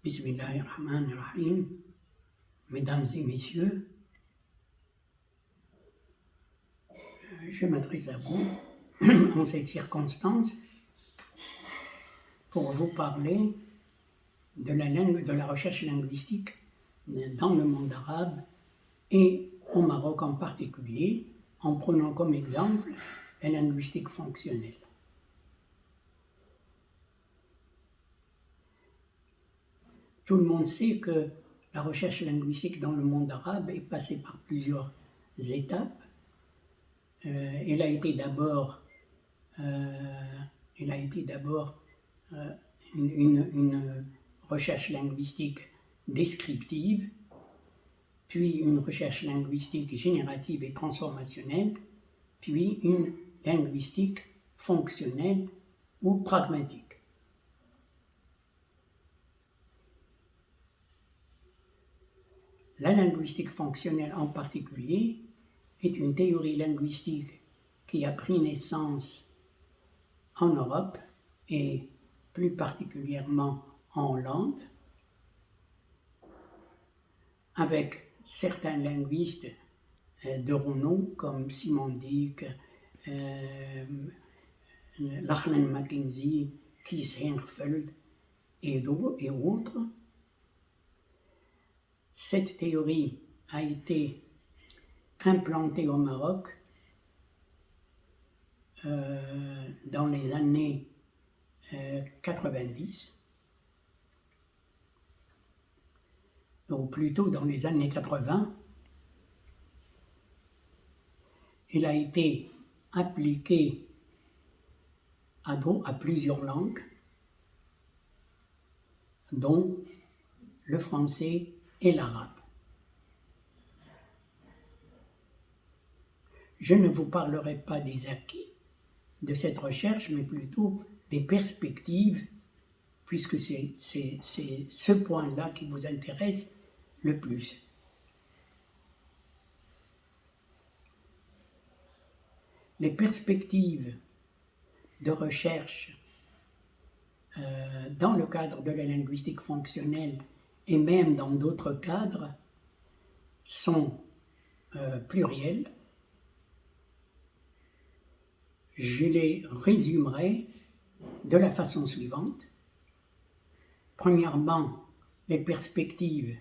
Bismillahirrahmanirrahim. Mesdames et messieurs, je m'adresse à vous en cette circonstance pour vous parler de la recherche linguistique dans le monde arabe et au Maroc en particulier, en prenant comme exemple la linguistique fonctionnelle. Tout le monde sait que la recherche linguistique dans le monde arabe est passée par plusieurs étapes. Elle a été d'abord une recherche linguistique descriptive, puis une recherche linguistique générative et transformationnelle, puis une linguistique fonctionnelle ou pragmatique. La linguistique fonctionnelle en particulier est une théorie linguistique qui a pris naissance en Europe et plus particulièrement en Hollande, avec certains linguistes de renom comme Simondijk, Lachlan Mackenzie, Kees Heenveld et autres. Cette théorie a été implantée au Maroc dans les années 90, ou plutôt dans les années 80. Elle a été appliquée à plusieurs langues, dont le français et l'arabe. Je ne vous parlerai pas des acquis de cette recherche, mais plutôt des perspectives, puisque c'est ce point-là qui vous intéresse le plus. Les perspectives de recherche dans le cadre de la linguistique fonctionnelle et même dans d'autres cadres sont plurielles. Je les résumerai de la façon suivante. Premièrement, les perspectives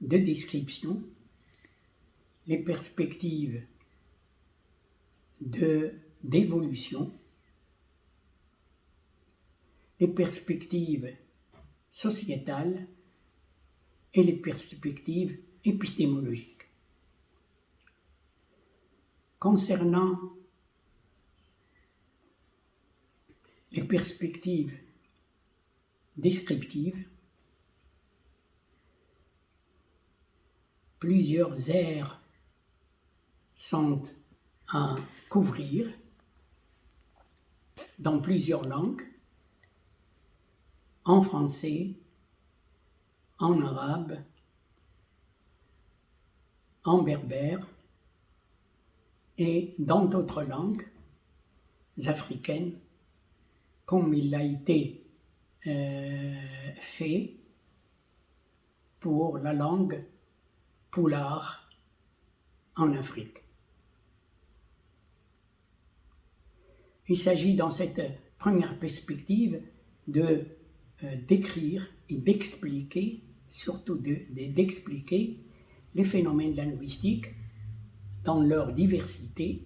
de description, les perspectives d'évolution, les perspectives sociétales et les perspectives épistémologiques. Concernant les perspectives descriptives, plusieurs aires sont à couvrir dans plusieurs langues, en français, en arabe, en berbère et dans d'autres langues africaines, comme il a été fait pour la langue poulard en Afrique. Il s'agit dans cette première perspective de d'écrire et d'expliquer, surtout d'expliquer les phénomènes linguistiques dans leur diversité,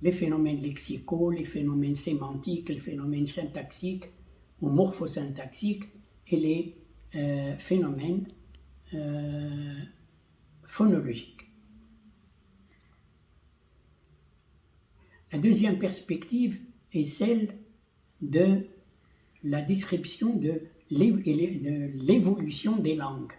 les phénomènes lexicaux, les phénomènes sémantiques, les phénomènes syntaxiques ou morphosyntaxiques et les phénomènes phonologiques. La deuxième perspective est celle de la description de l'évolution des langues.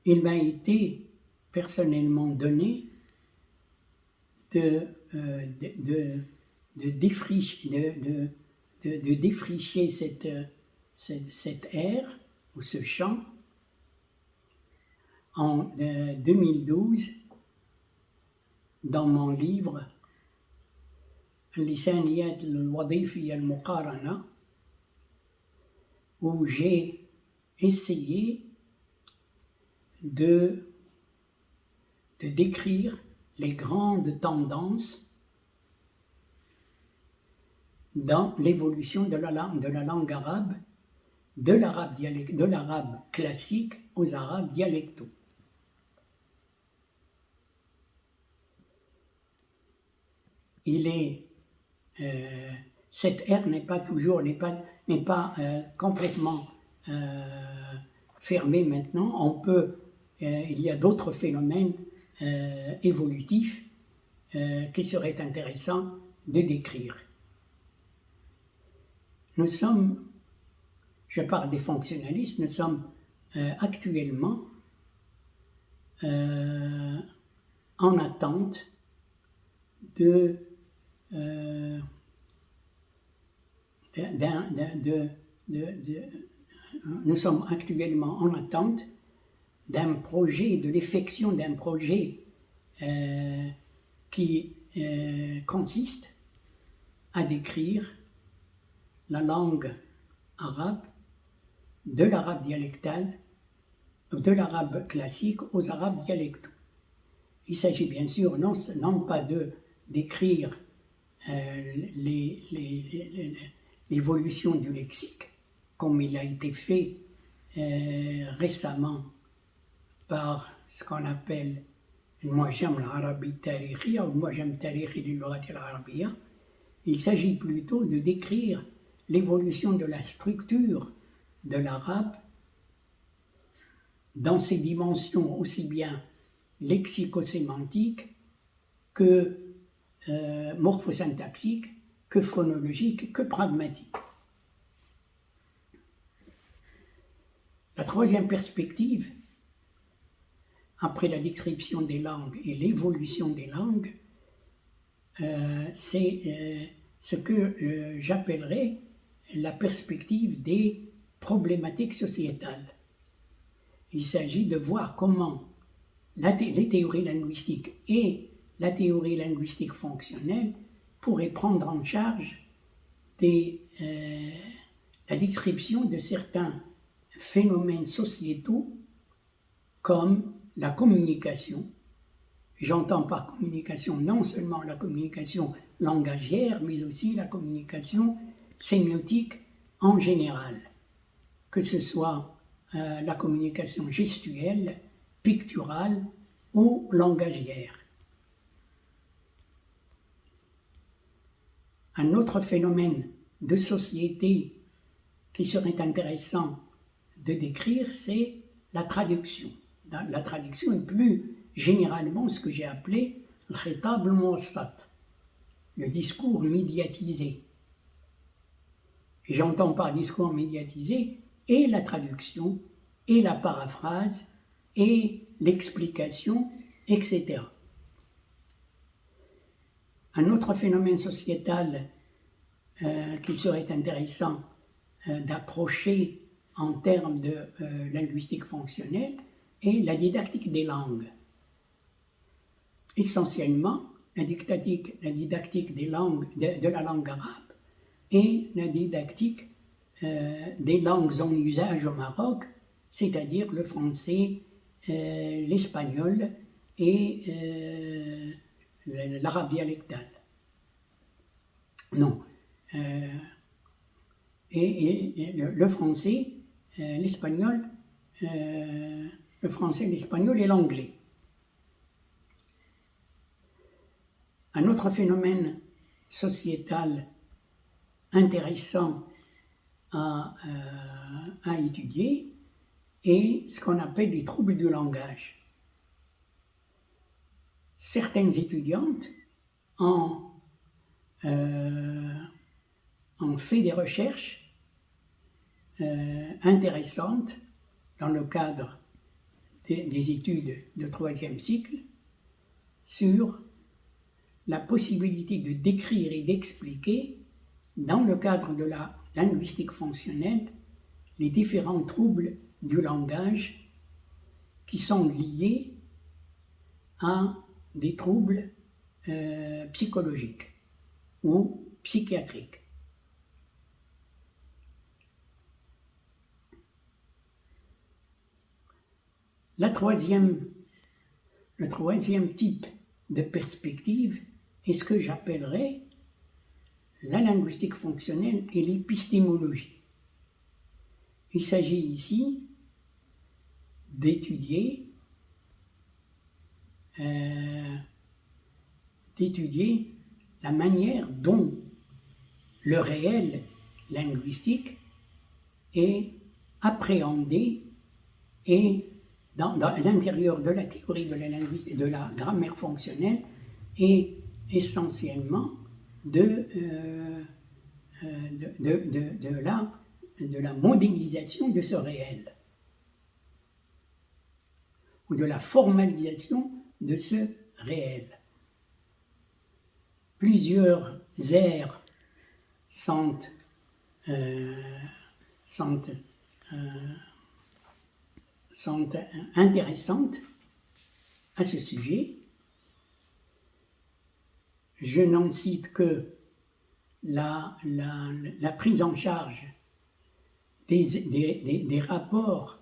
Il m'a été personnellement donné de défricher cette ère ou ce champ en 2012 dans mon livre اللسانيات الوظيفية المقارنة où j'ai essayé de décrire les grandes tendances dans l'évolution de la langue arabe, de l'arabe classique aux arabes dialectaux. Cette ère n'est pas complètement fermée maintenant. Il y a d'autres phénomènes évolutifs qu'il serait intéressant de décrire. Je parle des fonctionnalistes, nous sommes actuellement en attente nous sommes actuellement en attente d'un projet, de l'effection d'un projet qui consiste à décrire la langue arabe, de l'arabe dialectal, de l'arabe classique aux arabes dialectaux. Il s'agit bien sûr non pas de décrire l'évolution du lexique, comme il a été fait récemment par ce qu'on appelle le Mu'jam al-Arabi al-Tarikhi ou le Mu'jam al-Tarikhi lil-Lughat al-Arabiyya. Il s'agit plutôt de décrire l'évolution de la structure de l'arabe dans ses dimensions aussi bien lexico-sémantiques que morphosyntaxiques, que phonologiques, que pragmatiques. La troisième perspective, après la description des langues et l'évolution des langues, c'est ce que j'appellerais la perspective des problématiques sociétales. Il s'agit de voir comment les théories linguistiques et la théorie linguistique fonctionnelle pourraient prendre en charge la description de certains phénomènes sociétaux comme la communication. J'entends par communication non seulement la communication langagière, mais aussi la communication sémiotique en général, que ce soit la communication gestuelle, picturale ou langagière. Un autre phénomène de société qui serait intéressant de décrire, c'est la traduction. La traduction est plus généralement ce que j'ai appelé le khitab al-muwassat, le discours médiatisé. Et j'entends par discours médiatisé et la traduction, et la paraphrase, et l'explication, etc. Un autre phénomène sociétal qu'il serait intéressant d'approcher en termes de linguistique fonctionnelle est la didactique des langues. Essentiellement, la didactique des langues, de la langue arabe et la didactique des langues en usage au Maroc, c'est-à-dire le français, l'espagnol et l'arabe dialectal. Non. Et le français, l'espagnol, et l'anglais. Un autre phénomène sociétal intéressant à étudier est ce qu'on appelle les troubles du langage. Certaines étudiantes ont fait des recherches intéressantes dans le cadre des études de 3e cycle sur la possibilité de décrire et d'expliquer, dans le cadre de la linguistique fonctionnelle, les différents troubles du langage qui sont liés à des troubles psychologiques. ou psychiatrique. Le troisième type de perspective est ce que j'appellerais la linguistique fonctionnelle et l'épistémologie. Il s'agit ici d'étudier la manière dont le réel linguistique est appréhendé et dans l'intérieur de la théorie de la linguistique, de la grammaire fonctionnelle, et essentiellement de la modélisation de ce réel, ou de la formalisation de ce réel. Plusieurs aires sont intéressantes à ce sujet. Je n'en cite que la prise en charge des rapports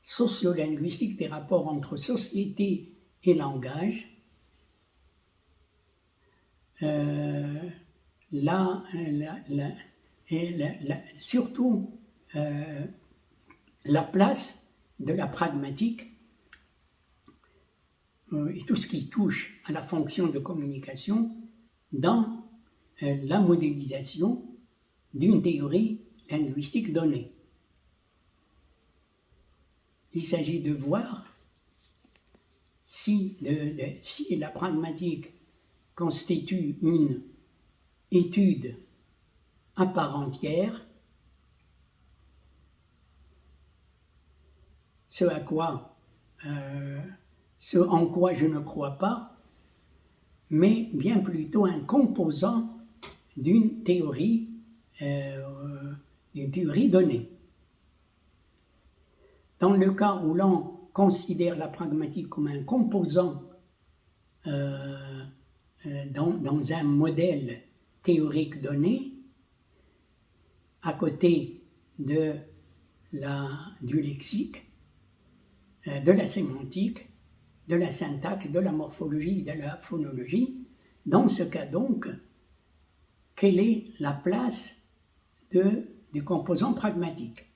sociolinguistiques, des rapports entre société et langage, surtout la place de la pragmatique et tout ce qui touche à la fonction de communication dans la modélisation d'une théorie linguistique donnée. Il s'agit de voir si la pragmatique constitue une étude à part entière, ce en quoi je ne crois pas, mais bien plutôt un composant d'une théorie donnée. Dans le cas où l'on considère la pragmatique comme un composant dans un modèle théorique donné, à côté du lexique, de la sémantique, de la syntaxe, de la morphologie, de la phonologie. Dans ce cas donc, quelle est la place du composant pragmatique?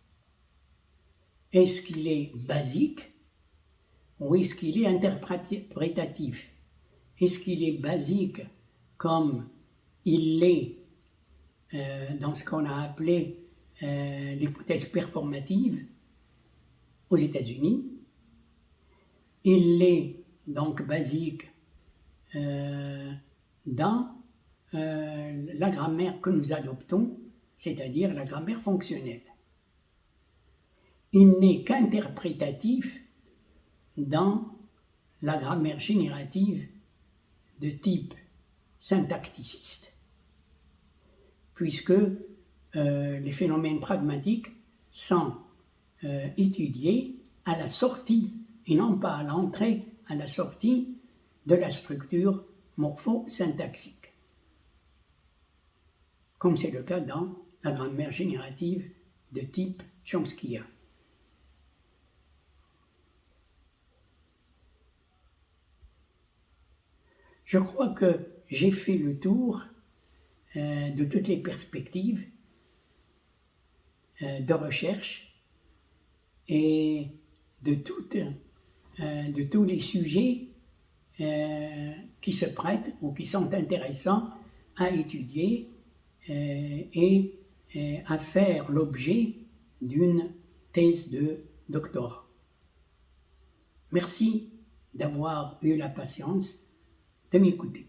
Est-ce qu'il est basique ou est-ce qu'il est interprétatif? Est-ce qu'il est basique comme il l'est dans ce qu'on a appelé l'hypothèse performative aux États-Unis? Il est donc basique dans la grammaire que nous adoptons, c'est-à-dire la grammaire fonctionnelle. Il n'est qu'interprétatif dans la grammaire générative de type syntacticiste, puisque les phénomènes pragmatiques sont étudiés à la sortie, et non pas à l'entrée, à la sortie de la structure morpho-syntaxique, comme c'est le cas dans la grammaire générative de type chomskien. Je crois que j'ai fait le tour de toutes les perspectives de recherche et de tous les sujets qui se prêtent ou qui sont intéressants à étudier et à faire l'objet d'une thèse de doctorat. Merci d'avoir eu la patience de m'écouter.